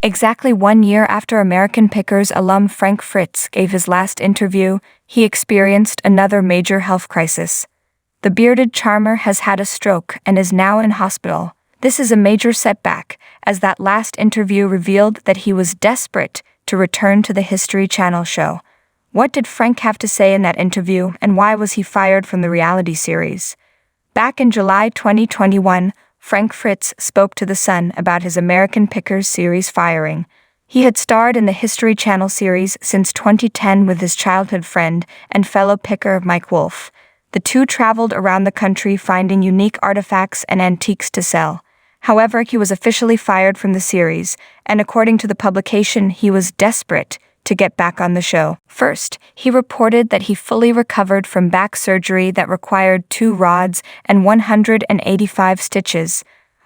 Exactly 1 year after American Pickers alum Frank Fritz gave his last interview, he experienced another major health crisis. The bearded charmer has had a stroke and is now in hospital. This is a major setback, as that last interview revealed that he was desperate to return to the History Channel show. What did Frank have to say in that interview, and why was he fired from the reality series? Back in July 2021, Frank Fritz spoke to The Sun about his American Pickers series firing. He had starred in the History Channel series since 2010 with his childhood friend and fellow picker Mike Wolfe. The two traveled around the country finding unique artifacts and antiques to sell. However, he was officially fired from the series, and according to the publication, he was desperate to get back on the show. First, he reported that he fully recovered from back surgery that required 2 rods and 185 stitches.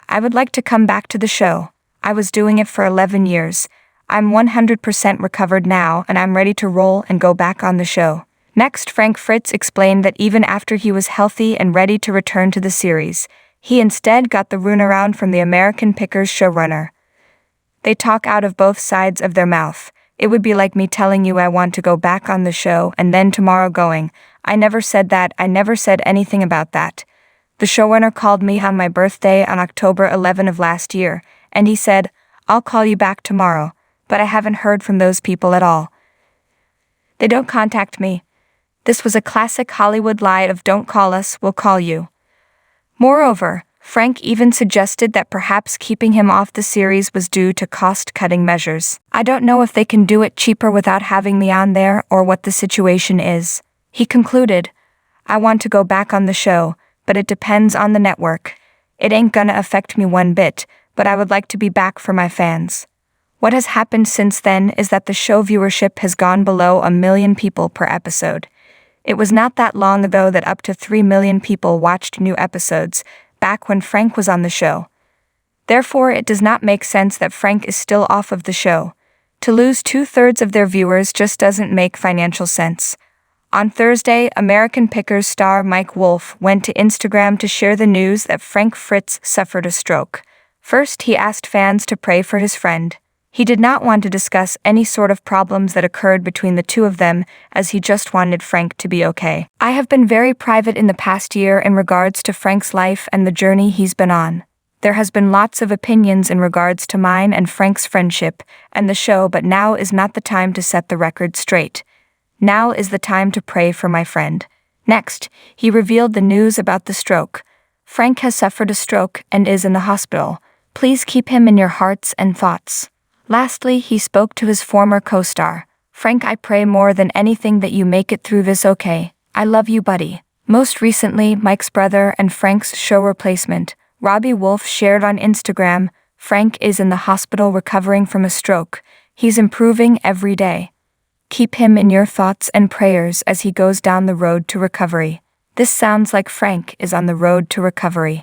"I would like to come back to the show. I was doing it for 11 years. I'm 100% recovered now, and I'm ready to roll and go back on the show." Next, Frank Fritz explained that even after he was healthy and ready to return to the series, he instead got the runaround from the American Pickers showrunner. "They talk out of both sides of their mouth. It would be like me telling you I want to go back on the show and then tomorrow going, I never said that, I never said anything about that. The showrunner called me on my birthday on October 11 of last year, and he said, I'll call you back tomorrow, but I haven't heard from those people at all. They don't contact me." This was a classic Hollywood lie of "don't call us, we'll call you." Moreover, Frank even suggested that perhaps keeping him off the series was due to cost-cutting measures. "I don't know if they can do it cheaper without having me on there or what the situation is." He concluded, "I want to go back on the show, but it depends on the network. It ain't gonna affect me one bit, but I would like to be back for my fans." What has happened since then is that the show viewership has gone below 1 million people per episode. It was not that long ago that up to 3 million people watched new episodes, back when Frank was on the show. Therefore, it does not make sense that Frank is still off of the show. To lose 2/3 of their viewers just doesn't make financial sense. On Thursday, American Pickers star Mike Wolfe went to Instagram to share the news that Frank Fritz suffered a stroke. First, he asked fans to pray for his friend. He did not want to discuss any sort of problems that occurred between the two of them, as he just wanted Frank to be okay. "I have been very private in the past year in regards to Frank's life and the journey he's been on. There has been lots of opinions in regards to mine and Frank's friendship and the show, but now is not the time to set the record straight. Now is the time to pray for my friend." Next, he revealed the news about the stroke. "Frank has suffered a stroke and is in the hospital. Please keep him in your hearts and thoughts." Lastly, he spoke to his former co-star. "Frank, I pray more than anything that you make it through this okay. I love you, buddy." Most recently, Mike's brother and Frank's show replacement, Robbie Wolfe, shared on Instagram, "Frank is in the hospital recovering from a stroke. He's improving every day. Keep him in your thoughts and prayers as he goes down the road to recovery." This sounds like Frank is on the road to recovery.